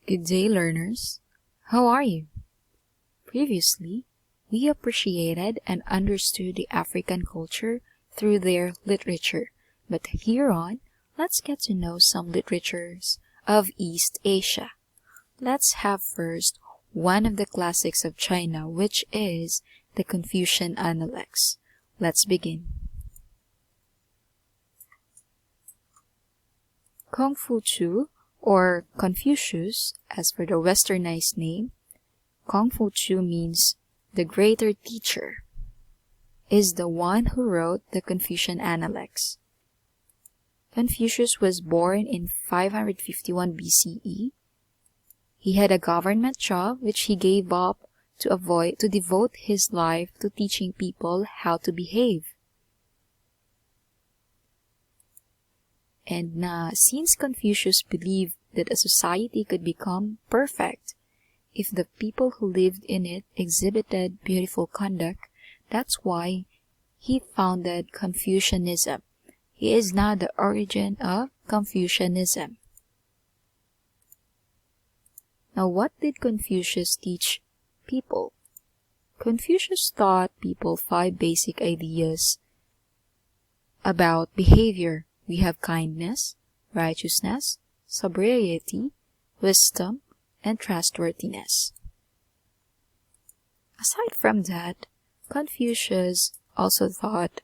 Good day, learners. How are you? Previously, we appreciated and understood the African culture through their literature, but here on, let's get to know some literatures of East Asia. Let's have first one of the classics of China, which is the Confucian Analects. Let's begin. Confucius, or Confucius, as for the westernized name, Confucius means the greater teacher, is the one who wrote the Confucian Analects. Confucius was born in 551 BCE. He had a government job which he gave up to devote his life to teaching people how to behave. And since Confucius believed that a society could become perfect if the people who lived in it exhibited beautiful conduct, that's why he founded Confucianism. He is now the origin of Confucianism. Now, what did Confucius teach people? Confucius taught people 5 basic ideas about behavior. We have kindness, righteousness, sobriety, wisdom, and trustworthiness. Aside from that, Confucius also taught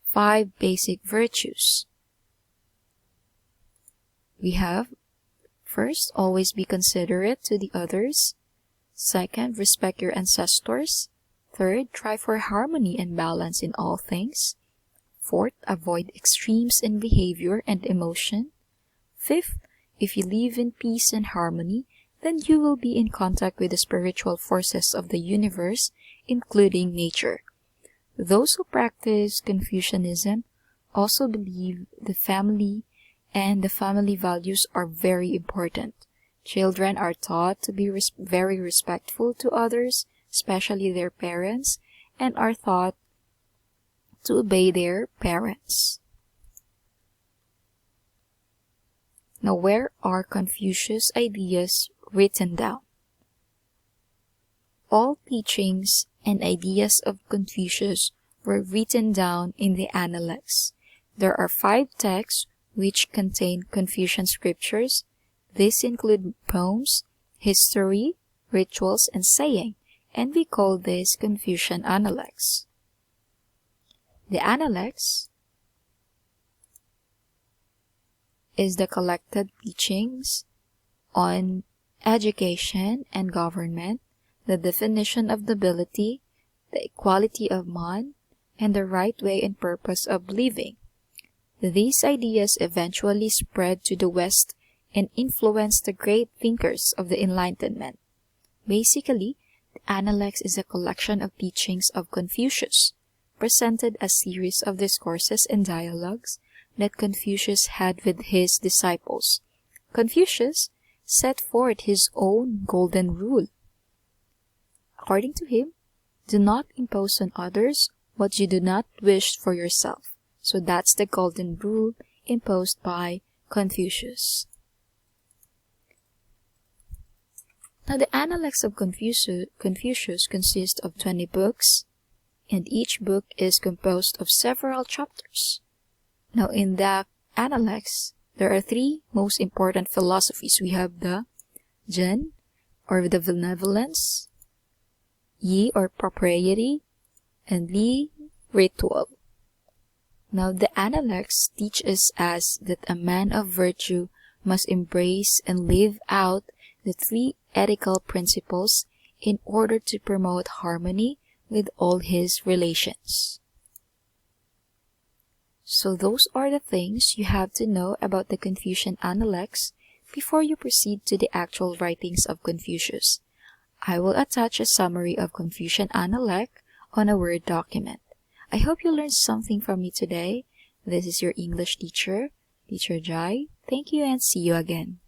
5 basic virtues. We have, first, always be considerate to the others. Second, respect your ancestors. Third, try for harmony and balance in all things. Fourth, avoid extremes in behavior and emotion. Fifth, if you live in peace and harmony, then you will be in contact with the spiritual forces of the universe, including nature. Those who practice Confucianism also believe the family and the family values are very important. Children are taught to be very respectful to others, especially their parents, and are taught to obey their parents. Now, where are Confucius' ideas written down? All teachings and ideas of Confucius were written down in the Analects. There are 5 texts which contain Confucian scriptures. These include poems, history, rituals, and saying, and we call this Confucian Analects. The Analects is the collected teachings on education and government, the definition of nobility, the equality of man, and the right way and purpose of living. These ideas eventually spread to the West and influenced the great thinkers of the Enlightenment. Basically, the Analects is a collection of teachings of Confucius, presented as series of discourses and dialogues that Confucius had with his disciples. Confucius set forth his own golden rule. According to him, do not impose on others what you do not wish for yourself. So that's the golden rule imposed by Confucius. Now, the Analects of Confucius consist of 20 books, and each book is composed of several chapters. Now, in the Analects, there are 3 most important philosophies. We have the Zhen, or the benevolence, Yi, or propriety, and Li, ritual. Now, the Analects teaches us that a man of virtue must embrace and live out the 3 ethical principles in order to promote harmony with all his relations. So those are the things you have to know about the Confucian Analects before you proceed to the actual writings of Confucius. I will attach a summary of Confucian Analect on a Word document. I hope you learned something from me today. This is your English teacher, Teacher Jai. Thank you and see you again.